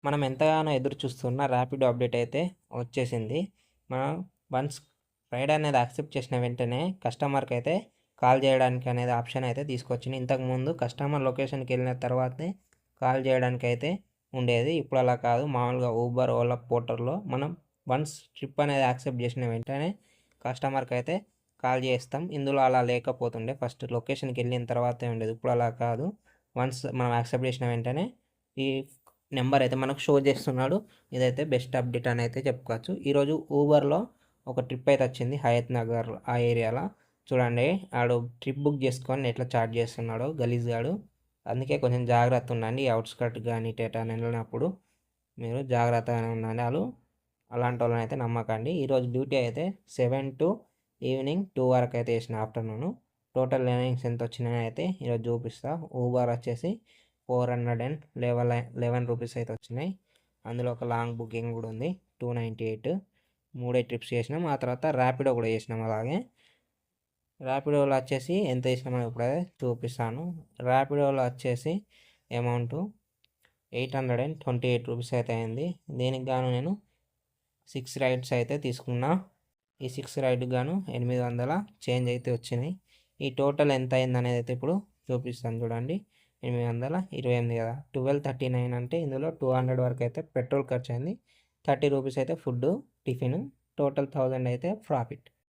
మనం ఎంతగానో ఎదురు చూస్తున్న ర్యాపిడో అప్డేట్ అయితే వచ్చేసింది. మనం వన్స్ రైడ్ అనేది యాక్సెప్ట్ చేసిన వెంటనే కస్టమర్కి అయితే కాల్ చేయడానికి అనేది ఆప్షన్ అయితే తీసుకొచ్చింది. ఇంతకుముందు కస్టమర్ లొకేషన్కి వెళ్ళిన తర్వాతే కాల్ చేయడానికి అయితే ఉండేది. ఇప్పుడు అలా కాదు. మామూలుగా ఊబర్, ఓలా పోర్టల్లో మనం వన్స్ ట్రిప్ అనేది యాక్సెప్ట్ చేసిన వెంటనే కస్టమర్కి అయితే కాల్ చేస్తాం. ఇందులో అలా లేకపోతుండే, ఫస్ట్ లొకేషన్కి వెళ్ళిన తర్వాతే ఉండేది. ఇప్పుడు అలా కాదు. వన్స్ మనం యాక్సెప్ట్ చేసిన వెంటనే ఈ నెంబర్ అయితే మనకు షో చేస్తున్నాడు. ఇదైతే బెస్ట్ అప్డేట్ అని అయితే చెప్పుకోవచ్చు. ఈరోజు ఊబర్లో ఒక ట్రిప్ అయితే వచ్చింది హయత్ నగర్ ఆ ఏరియాలో. చూడండి ఆడు ట్రిప్ బుక్ చేసుకొని ఎట్లా చార్జ్ చేస్తున్నాడో గలీజ్ గాడు. అందుకే కొంచెం జాగ్రత్త ఉండండి. అవుట్స్కట్ కానీ టేటా వెళ్ళినప్పుడు మీరు జాగ్రత్తగానే ఉండండి. అలాంటి వాళ్ళని అయితే నమ్మకండి. ఈరోజు డ్యూటీ అయితే 7 to ఈవినింగ్ 2 వరకు అయితే చేసిన ఆఫ్టర్నూన్. టోటల్ ఎర్నింగ్స్ ఎంత వచ్చినాయి అయితే ఈరోజు చూపిస్తా. ఊబర్ వచ్చేసి 411 రూపీస్ అయితే వచ్చినాయి. అందులో ఒక లాంగ్ బుకింగ్ కూడా ఉంది 298. 3 ట్రిప్స్ చేసినాం. ఆ తర్వాత ర్యాపిడో కూడా చేసినాం. అలాగే ర్యాపిడోలో వచ్చేసి ఎంత చేసినామో ఇప్పుడైతే చూపిస్తాను. ర్యాపిడోలో వచ్చేసి అమౌంట్ 828 రూపీస్ అయితే అయింది. దీనికి గాను నేను 6 రైడ్స్ అయితే తీసుకున్నా. ఈ 6 రైడ్కి గాను 800 చేంజ్ అయితే వచ్చినాయి. ఈ టోటల్ ఎంత అయింది అనేది అయితే ఇప్పుడు చూపిస్తాను చూడండి. 828 కదా, 1239 అంటే ఇందులో 200 వరకు అయితే పెట్రోల్ ఖర్చు అయింది. 30 రూపీస్ అయితే ఫుడ్ టిఫిన్, టోటల్ 1000 అయితే ప్రాఫిట్.